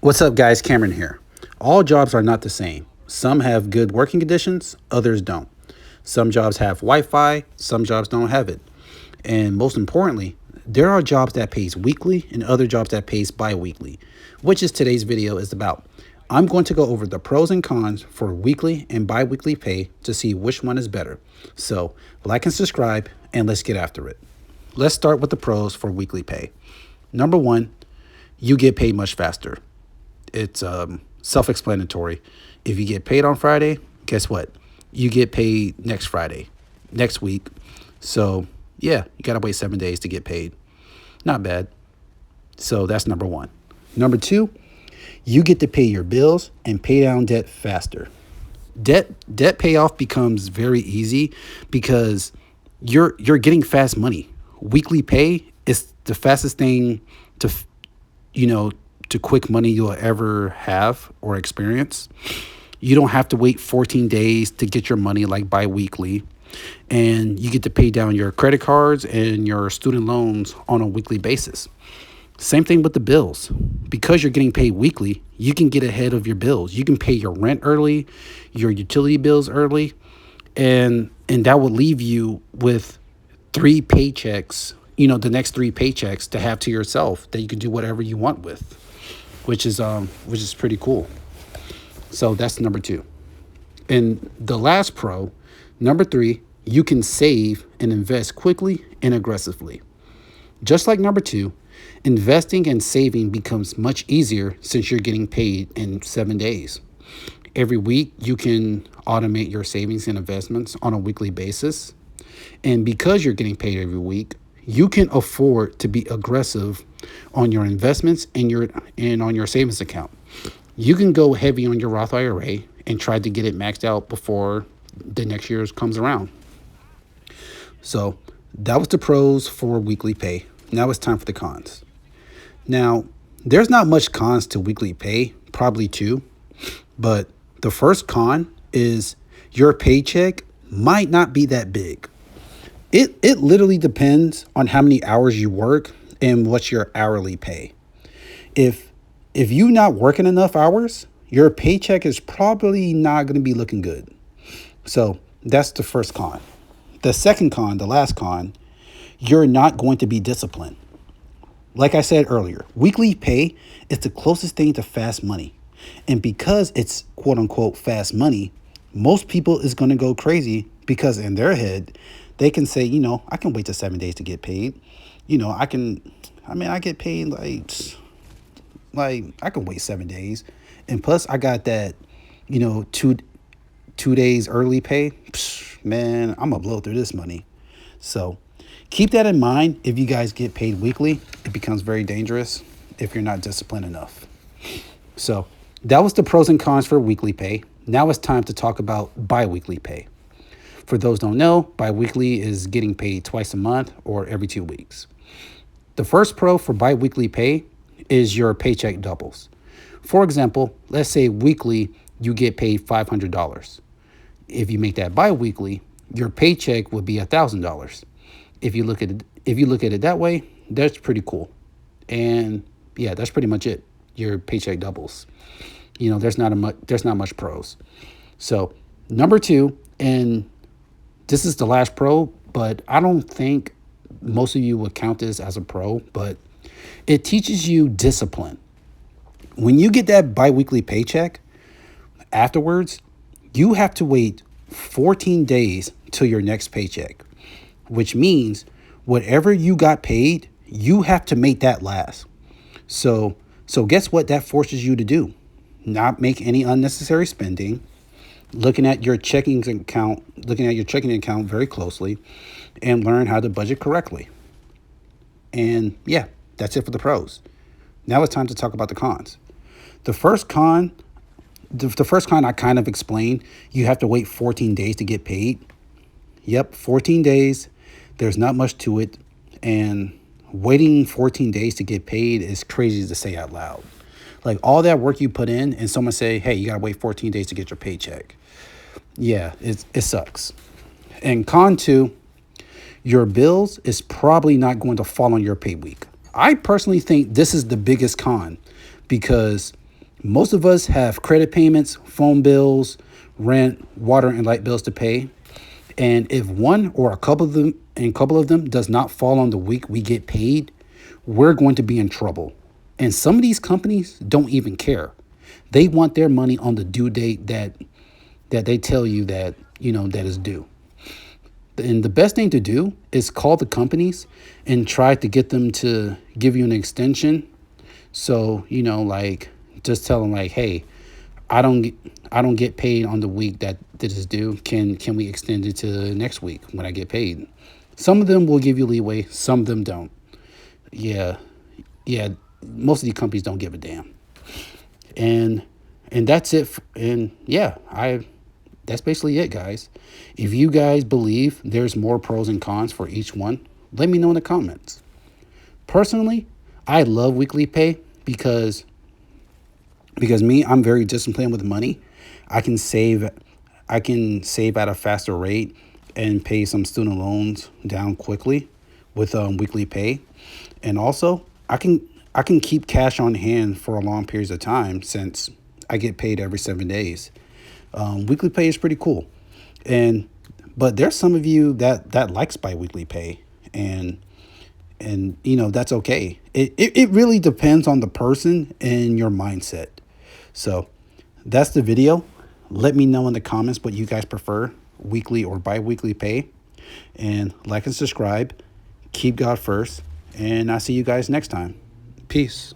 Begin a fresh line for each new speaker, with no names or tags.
What's up, guys? Cameron here. All jobs are not the same. Some have good working conditions, others don't. Some jobs have Wi-Fi, some jobs don't have it. And most importantly, there are jobs that pays weekly and other jobs that pays bi-weekly, which is today's video is about. I'm going to go over the pros and cons for weekly and bi-weekly pay to see which one is better. So like and subscribe and let's get after it. Let's start with the pros for weekly pay. Number one, you get paid much faster. It's self-explanatory. If you get paid on Friday, guess what? You get paid next Friday, next week. So yeah, you gotta wait 7 days to get paid. Not bad. So that's number one. Number two, you get to pay your bills and pay down debt faster. Debt payoff becomes very easy because you're getting fast money. Weekly pay is the fastest thing to to quick money you'll ever have or experience. You don't have to wait 14 days to get your money like bi-weekly, and you get to pay down your credit cards and your student loans on a weekly basis. Same thing with the bills. Because you're getting paid weekly, you can get ahead of your bills. You can pay your rent early, your utility bills early, and that will leave you with three paychecks, the next three paychecks to have to yourself that you can do whatever you want with, which is pretty cool. So that's number two. And the last pro, number three, you can save and invest quickly and aggressively. Just like number two, investing and saving becomes much easier since you're getting paid in 7 days. Every week, you can automate your savings and investments on a weekly basis. And because you're getting paid every week, you can afford to be aggressive on your investments and on your savings account. You can go heavy on your Roth IRA and try to get it maxed out before the next year comes around. So that was the pros for weekly pay. Now it's time for the cons. Now, there's not much cons to weekly pay, probably two, but the first con is your paycheck might not be that big. It literally depends on how many hours you work and what's your hourly pay. If you're not working enough hours, your paycheck is probably not going to be looking good. So that's the first con. The second con, the last con, you're not going to be disciplined. Like I said earlier, weekly pay is the closest thing to fast money. And because it's quote unquote fast money, most people is going to go crazy because in their head, they can say, I can wait till 7 days to get paid. I get paid like I can wait 7 days. And plus I got that, two days early pay. Man, I'm gonna blow through this money. So keep that in mind. If you guys get paid weekly, it becomes very dangerous if you're not disciplined enough. So that was the pros and cons for weekly pay. Now it's time to talk about bi-weekly pay. For those who don't know, bi-weekly is getting paid twice a month or every 2 weeks. The first pro for bi-weekly pay is your paycheck doubles. For example, let's say weekly you get paid $500. If you make that bi-weekly, your paycheck would be $1,000. If you look at it that way, that's pretty cool. And yeah, that's pretty much it. Your paycheck doubles. There's not much pros. So number two, and this is the last pro, but I don't think most of you would count this as a pro, but it teaches you discipline. When you get that bi-weekly paycheck, afterwards, you have to wait 14 days till your next paycheck, which means whatever you got paid, you have to make that last. So guess what that forces you to do? Not make any unnecessary spending, looking at your checking account very closely, and learn how to budget correctly. And yeah, that's it for the pros. Now it's time to talk about the cons. The first con I kind of explained. You have to wait 14 days to get paid. Yep, 14 days. There's not much to it. And waiting 14 days to get paid is crazy to say out loud. Like all that work you put in and someone say, hey, you got to wait 14 days to get your paycheck. Yeah, it sucks. And con two, your bills is probably not going to fall on your pay week. I personally think this is the biggest con because Most of us have credit payments, phone bills, rent, water and light bills to pay. And if one or a couple of them does not fall on the week we get paid, we're going to be in trouble. And some of these companies don't even care. They want their money on the due date that they tell you that, that is due. And the best thing to do is call the companies and try to get them to give you an extension. So, like just tell them like, hey, I don't get I don't get paid on the week that is due. Can we extend it to next week when I get paid? Some of them will give you leeway, some of them don't. Yeah. Yeah, most of these companies don't give a damn. And that's it. And yeah, I that's basically it, guys. If you guys believe there's more pros and cons for each one, let me know in the comments. Personally, I love weekly pay because me, I'm very disciplined with money. I can save I can save at a faster rate and pay some student loans down quickly with weekly pay. And also, I can keep cash on hand for a long periods of time since I get paid every 7 days. Weekly pay is pretty cool, and but there's some of you that likes biweekly pay, and that's okay. It really depends on the person and your mindset. So that's the video. Let me know in the comments what you guys prefer, weekly or bi-weekly pay. And like and subscribe. Keep God first. And I'll see you guys next time. Peace.